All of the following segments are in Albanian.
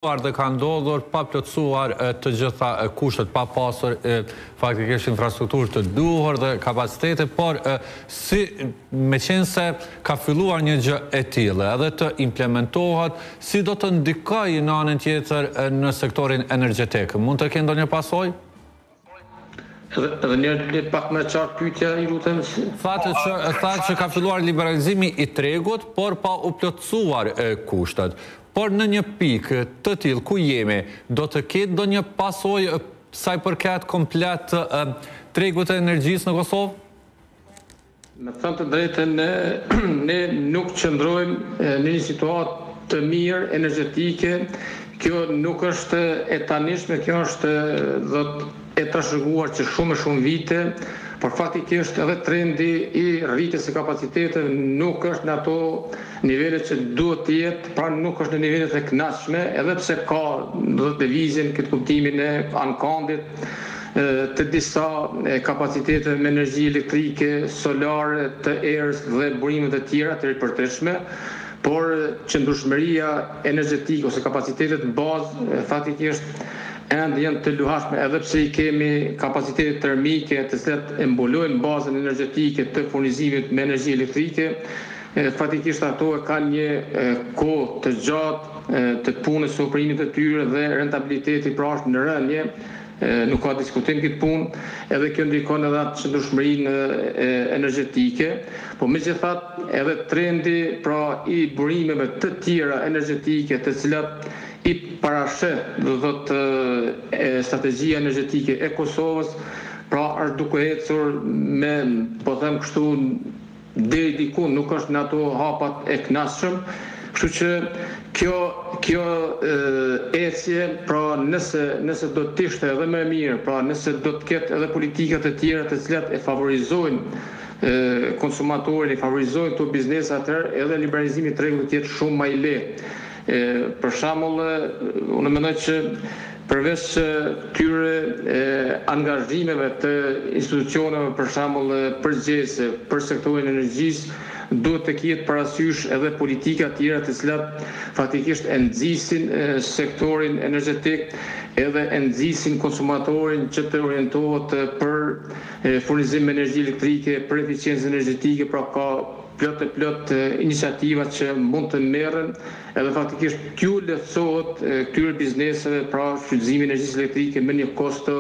Dhe ka ndodhur pa plotësuar të gjitha kushtet, pa pasur faktikisht infrastrukturë të duhur dhe kapacitete, por me qenë se ka filluar një gjë e tillë edhe të implementohet, si do të ndikojë në anën tjetër në sektorin energjetik? Mund të kenë ndonjë pasojë? Edhe një pak më qartë pyetja i lutem. Thatë që ka filluar liberalizimi i tregut, por pa u plotësuar kushtet. Por në një pikë të tillë ku jemi, do të ketë ndonjë pasojë sa i përket komplet tregut të energjisë në Kosovë? Me thënë të drejtën, ne nuk qëndrojmë në një situatë të mirë energjetike. Kjo nuk është e tanishme, kjo është e trashëguar që shumë vite, por faktikisht edhe trendi i rritjes së kapaciteteve nuk është në ato nivelet që duhet të jetë, pra nuk është në nivelet e kënaqshme, edhe pse ka lëvizjen këtë kuptimin e ankandit të disa kapacitete me energji elektrike, solare, të erës dhe burime të tjera të ripërteshme, por qëndrueshmëria energjetike ose kapacitetet bazë faktikisht ende janë të luhatshme, edhe pse i kemi kapacitete termike të cilat e mbulojnë bazën energjetike të furnizimit me energji elektrike. Faktikisht ato kanë një kohë të gjatë të punës së oprimit të tyre dhe rentabiliteti pra është në rënje. Nuk ka diskutim këtë punë, edhe kjo ndikon edhe atë qëndrueshmërinë energjetike, po megjithatë edhe trendi pra i burimeve të tjera energjetike të cilat i parashet strategjia energjetike e Kosovës, pra është duke ecur me, po them kështu, deri diku nuk është në ato hapat e kënaqshëm. Kështu që kjo ecje, pra nëse do të ishte edhe më mirë, pra nëse do të ketë edhe politikat e tjera të cilat e favorizojnë konsumatorin, e favorizojnë këto biznese, atëherë edhe liberalizimi i tregut do të jetë shumë më i lehtë. Për shembull, unë mendoj që përveç këtyre angazhimeve të institucioneve, për shembull përgjegjëse për sektorin e energjisë, duhet të ketë parasysh edhe politika tjera të cilat faktikisht e nxisin sektorin energjetik, edhe e nxisin konsumatorin që të orientohet për furnizim me energji elektrike, për eficiencë energjetike, pra ka plot iniciativa që mund të merren, edhe faktikisht kjo lehtësohet këtyre bizneseve, pra shfrytëzimi i energjisë elektrike me një kosto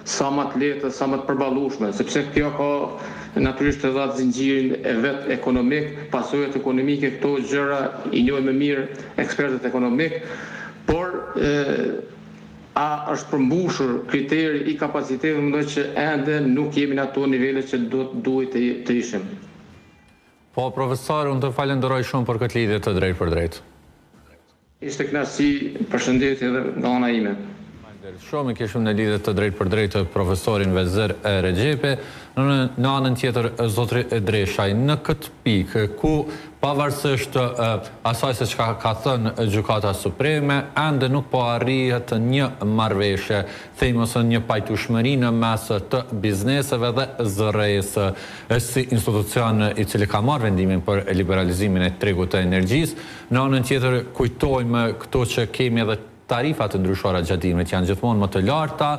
sa më të lehtë, sa më të përballueshme, sepse kjo ka natyrisht edhe atë zinxhirin e vet ekonomik, pasojat ekonomike, këto gjëra i njohin më mirë ekspertët ekonomik, por a është përmbushur kriteri i kapacitetit, mendoj që ende nuk jemi në ato nivele që duhet të ishim. Po, profesor, unë të falenderoj shumë për këtë lidhje të drejtë për drejtë. Ishte kënaqësi, përshëndetje edhe nga ana ime. Shumë i kishim në lidhje të drejtë për drejtë profesorin Vezir Rexhepi, në anën tjetër zotri Dreshaj, në këtë pikë ku pavarësisht asaj se çka ka thënë Gjykata Supreme, ende nuk po arrihet një marrëveshje, themi ose një pajtueshmëri në mes të bizneseve dhe ZRE-s si institucion i cili ka marrë vendimin për liberalizimin e tregut të energjisë. Në anën tjetër kujtojmë këto që kemi edhe tarifat të ndryshora gjatimet janë gjithmonë më të larta,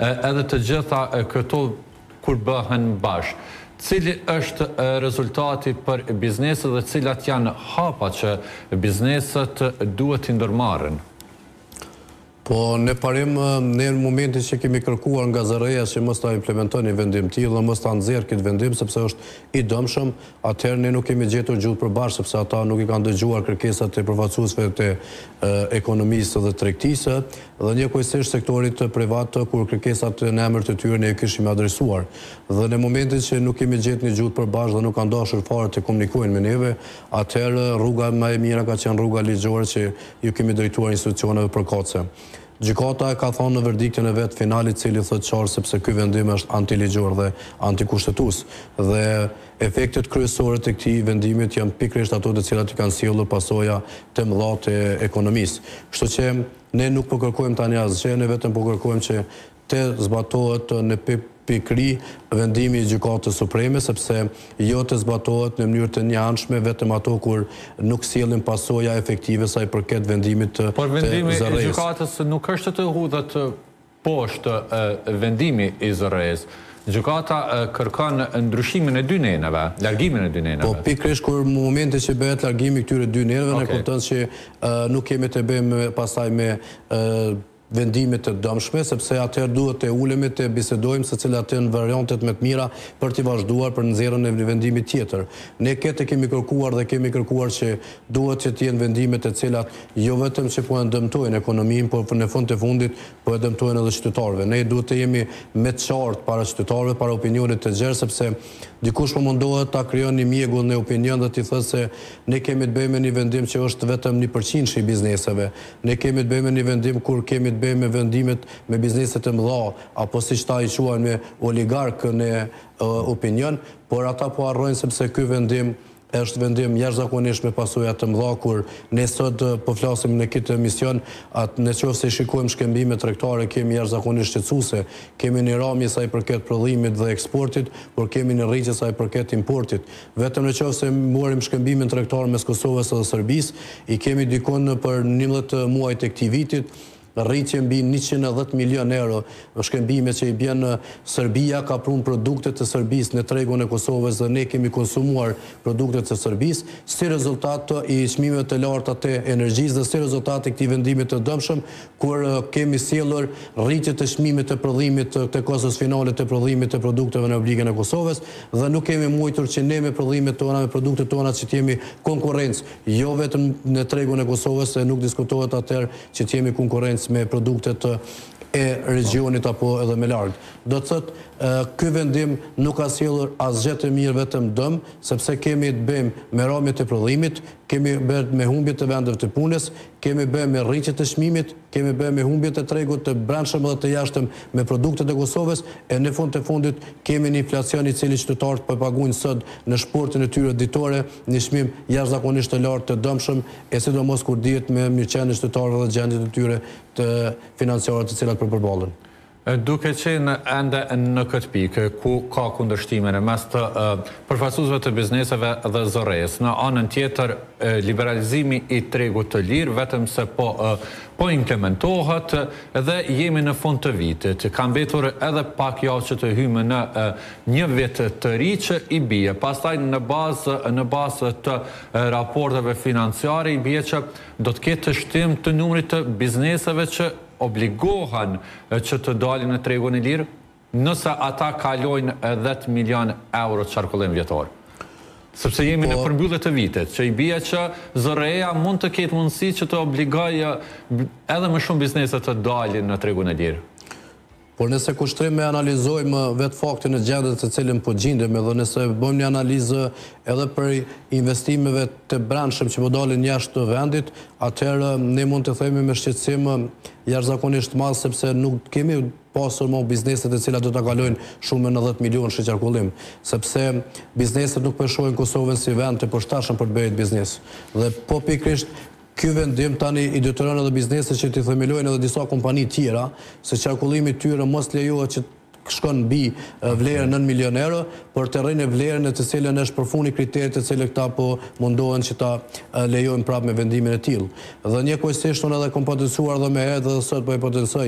edhe të gjitha këto kur bëhen bashkë. Cili është rezultati për bizneset dhe cilat janë hapa që bizneset duhet të ndërmarrin? Po, në parim, ne në momentin që kemi kërkuar nga ZRE-ja që mos ta implementon një vendim tillë dhe mos ta nxjerrë këtë vendim sepse është i dëmshëm, atëherë ne nuk kemi gjetur gjuhë përbashkë sepse ata nuk i kanë dëgjuar kërkesat e përfaqësuesve të ekonomisë dhe tregtisë dhe njëkohësisht sektorit privat kur kërkesat në emër të tyre ne i kishim adresuar. Dhe në momentin që nuk kemi gjetur një gjuhë përbashkë dhe nuk kanë dashur fare të komunikojnë me neve, atëherë rruga më e mirë ka qenë rruga ligjore që ju kemi drejtuar institucioneve përkatëse. Gjykata ka thonë në verdiktin e vetë finalit cili thëtë qarë sepse ky vendim është antiligjor dhe antikushtetues dhe efektet kryesore të këtij vendimit janë pikërisht ato të cilat i kanë sjellur pasoja të mëdha të ekonomisë. Kështu që ne nuk po kërkojmë tani asgjë, ne vetëm po kërkojmë që të zbatohet në pikëri vendimi i Gjykatës Supreme, sepse jo të zbatohet në mënyrë të njëanshme vetëm ato kur nuk sjellin pasoja efektive sa i përket vendimit të Por vendimi i zërrejës. gjykatës nuk është të hudhët poshtë vendimi i zërrejës. Gjykata kërkon ndryshimin e dy neneve, largimin e dy neneve. Po pikërisht kur momenti që bëhet largimi këtyre dy neneve, ne kupton që nuk kemi të bëjmë pastaj me vendimit të dëmshme, sepse atëherë duhet të ulemi të bisedojmë se cilat janë variantet më të mira për të vazhduar për nxjerrjen e vendimit tjetër. Ne këtë kemi kërkuar dhe kemi kërkuar që duhet që të jenë vendime të cilat jo vetëm që po e dëmtojnë ekonominë, por në fund të fundit po e dëmtojnë edhe qytetarëve. Ne duhet të jemi me të qartë para qytetarëve, para opinionit të gjerë, sepse dikush po mundohet ta krijon një mjegull në opinion dhe t'i thënë se ne kemi të bëjmë një vendim që është vetëm 1% i bizneseve. Ne kemi të bëjmë një vendim kur kemi të bëjmë me vendimet me bizneset e mëdha, apo siç ta i quajnë me oligarkë në opinion, por ata po harrojnë sepse ky vendim është vendim jashtëzakonisht me pasoja të mëdha, kur ne sot po flasim në këtë emision, nëse shikojmë shkëmbimet tregtare, kemi jashtëzakonisht shqetësuese, kemi një ramje sa i përket prodhimit dhe eksportit, por kemi një rritje sa i përket importit. Vetëm nëse morëm shkëmbimin tregtar mes Kosovës dhe Serbisë, i kemi dikon për 11 muaj të këtij vitit, rritje mbi 110 milion euro shkëmbime që i bjen Serbia ka prunë produktet të Serbisë në tregun e Kosovës dhe ne kemi konsumuar produktet të Serbisë si rezultat i çmimeve të larta të energjisë dhe si rezultat i këtij vendimi të dëmshëm kur kemi sjellur rritje të çmimit të prodhimit të kostës finale të prodhimit të produkteve në obligën e Kosovës dhe nuk kemi mujtur që ne me prodhimet tona, me produktet tona që të jemi konkurrencë jo vetëm në tregun e Kosovës, se nuk diskutohet atëherë që të jemi konkurrencë me produktet e regionit apo edhe me larg. Do të thotë ky vendim nuk ka sjellur asgjë të mirë, vetëm dëm, sepse kemi të bëjmë me ramjet e prodhimit, kemi bërë me humbje të vendeve të punës, kemi bërë me rritje të çmimit, kemi bërë me humbje të tregut të brendshëm dhe të jashtëm me produktet e Kosovës, e në fund të fundit kemi një inflacion i cili qytetarët po paguajnë sot në shportin e tyre ditore, një çmim jashtëzakonisht të lartë të dëmshëm, e sidomos kur dihet me mirëqenien e qytetarëve dhe gjendjet e tyre të financiare të cilat po përballen. Duke qenë ende në këtë pikë, ku ka kundërshtime në mes të përfaqësuesve të bizneseve dhe zërrejës, në anën tjetër liberalizimi i tregut të lirë, vetëm se po implementohet dhe jemi në fund të vitit. Ka mbetur edhe pak javë që të hymë në një vit të ri që i bie. Pastaj në bazë të raporteve financiare i bie që do të ketë shtim të numrit të bizneseve që obligohen që të dalin në tregun e lirë, nëse ata kalojnë 10 milion euro qarkullim vjetor. Sepse jemi në përmbyllje të vitit, që i bie që zërreja mund të ketë mundësi që të obligoj edhe më shumë biznese të dalin në tregun e lirë. Por nëse kushtrim me analizojmë vetë faktin e gjendjes të cilën po gjendemi dhe nëse bëjmë një analizë edhe për investimeve të brendshëm që po dalin jashtë vendit, atëherë ne mund të themi me shqetësim jashtëzakonisht madh, sepse nuk kemi pasur më bizneset e cilat do ta kalojnë shumë në 10 milion në qarkullim, sepse bizneset nuk po shohin Kosovën si vend të përshtatshëm për të bërë biznes. Dhe po pikërisht ky vendim tani i detyron edhe bizneset që t'i themelojnë edhe disa kompani tjera, se qarkullimi tyre mos lejohet që shkon mbi vlerën 9 milion euro, por të rrinë vlerën e të cilën është përfuni kriteret të cilë këta po mundohen që ta lejojnë prapë me vendimin e tillë. Dhe njëkohësisht unë edhe kom potencuar dhe me edhe sot po e potencoj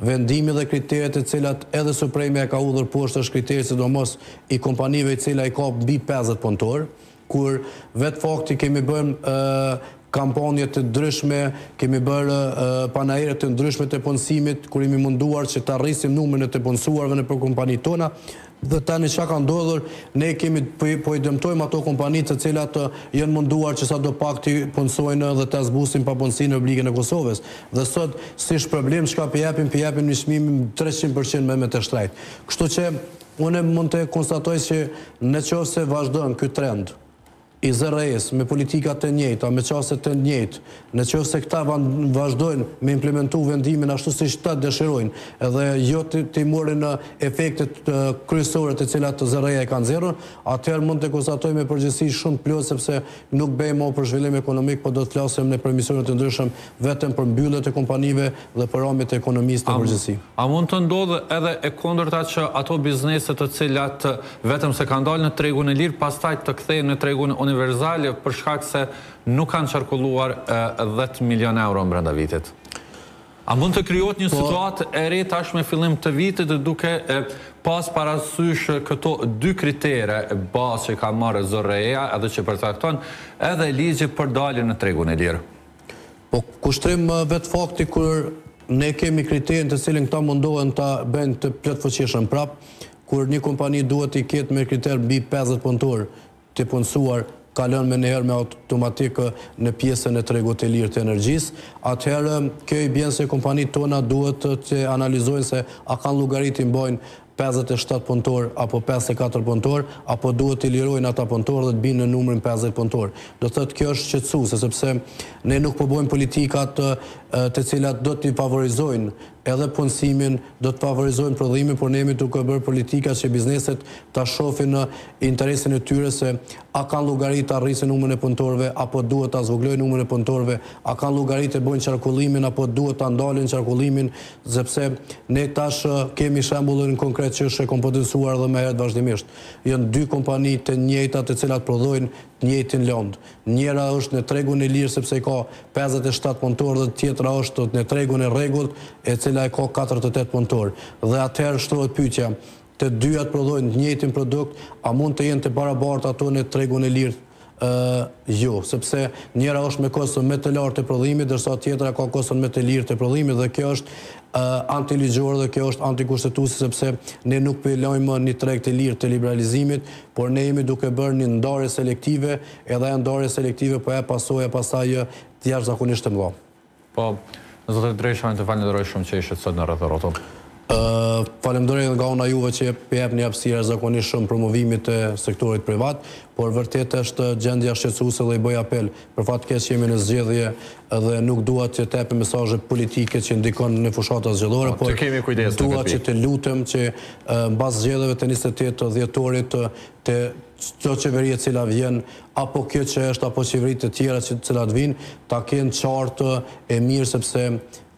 vendimi dhe kriteret të cilat edhe Supreme e ka udhër poshtë është kriteri sidomos i kompanive i cila i ka mbi 50 punëtor, kur vetë fakti kemi bërë kampanje të ndryshme, kemi bërë panajre të ndryshme të punësimit, kur jemi munduar që të arrisim numrin e të punësuarve në për kompanitë tona, dhe tani çka ka ndodhur, ne kemi po i dëmtojmë ato kompani të cilat janë munduar që sa do pak të punësojnë dhe të zbusin papunësinë në obligën e Kosovës. Dhe sot si shpërblim çka përjapin një çmim 300% me të shtrejt. Kështu që unë mund të konstatoj që nëse vazhdon ky trend i ZRE-s me politikat të njëjta, me qastet të njëjtë, në qoftë se këta vazhdojnë me implementu vendimin ashtu si që ta dëshirojnë, edhe jo të morin efektet kryesore të cilat të ZRE-ja e kanë zero, atëherë mund të konstatoj me përgjithësi shumë plot, sepse nuk bëjmë për zhvillim ekonomik, po do të flasim në përmisionet të ndryshëm vetëm për mbyllet e kompanive dhe për ramjet e ekonomisë të përgjithësi. A mund të ndodhë edhe e kundërta që ato bizneset të cilat vetëm se kanë dalë në tregun e lirë, pastaj të kthehen në tregun universal për shkak se nuk kanë qarkulluar 10 milion euro brenda vitit? A mund të krijohet një situatë e re tash me fillim të vitit duke pas parasysh këto dy kritere bazë që ka marrë ZRE-ja edhe që përcakton edhe ligji për daljen në tregun e lirë? Po kushtrim vetë fakti kur ne kemi kriterin të cilin këta mundohen ta bëjnë të plotfuqishëm prap, kur një kompani duhet i ketë me kriter mbi 50 punëtor të punësuar, kalon me njëherë me automatik në pjesën e tregut të lirë të energjisë, atëherë kjo i bjen se kompanitë tona duhet të analizojnë se a kanë llogaritë mbajnë 57 punëtor apo 54 punëtor, apo duhet të lirojnë ata punëtor dhe të binë në numrin 50 punëtor. Do të thotë kjo është shqetësuese, sepse ne nuk po bëjmë politikat të cilat do të favorizojnë edhe punësimin, do të favorizojnë prodhimin, por ne jemi duke bërë politika që bizneset ta shohin në interesin e tyre se a kanë llogaritë të arrisin numrin e punëtorëve apo duhet ta zvogëlojnë numrin e punëtorëve, a kanë llogaritë të bëjnë qarkullimin apo duhet ta ndalin qarkullimin, sepse ne tash kemi shembullin konkret që është e kompetencuar edhe më herët vazhdimisht. Janë dy kompani të njëjta të cilat prodhojnë të njëjtin lënd. Njëra është në tregun e lirë sepse ka 57 punëtorë dhe tjetra është në tregun e rregullt e cila e ka 48 punëtorë. Dhe atëherë shtrohet pyetja, të dyjat prodhojnë të njëjtin produkt, a mund të jenë të barabartë ato në tregun e lirë? Jo, sepse njëra është me kostën më të lartë të prodhimit, ndërsa tjetra ka kostën më të lirë të prodhimit, dhe kjo është antiligjore dhe kjo është antikushtetuese, sepse ne nuk pëllojmë një treg të lirë të liberalizimit, por ne jemi duke bërë një ndarje selektive, edhe ajo ndarje selektive po e pasoja pastaj të jashtëzakonisht të mëdha. Po, zotë Dresha, të falenderoj shumë që ishit sot në Rreth Rrotën. Falemderoj nga ona juve që jep një hapësirë zakonisht shumë promovimit të sektorit privat, por vërtet është gjendja shqetësuese dhe i bëj apel për fat keq që jemi në zgjedhje dhe nuk dua të japim mesazhe politike që ndikon në fushata zgjedhore, por dua që të lutem që mbas zgjedhjeve të 28 dhjetorit të çdo qeveri e cila vjen, apo kjo që është apo qeveritë të tjera që cilat vinë, ta kenë qartë e mirë, sepse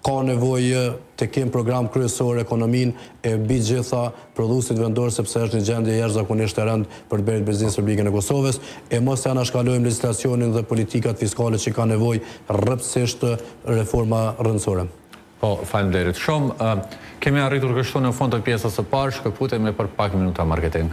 ka nevojë të kemë program kryesor ekonominë e mbi gjitha prodhuesit vendor, sepse është një gjendje jashtëzakonisht e rëndë për të bërë biznes publike në Kosovës, e mos të anashkalojmë legjislacionin dhe politikat fiskale që ka nevojë rrëpsisht reforma rëndësore. Po, faleminderit shumë. Kemi arritur kështu në fund të pjesës së parë, shkëputemi për pak minuta marketing.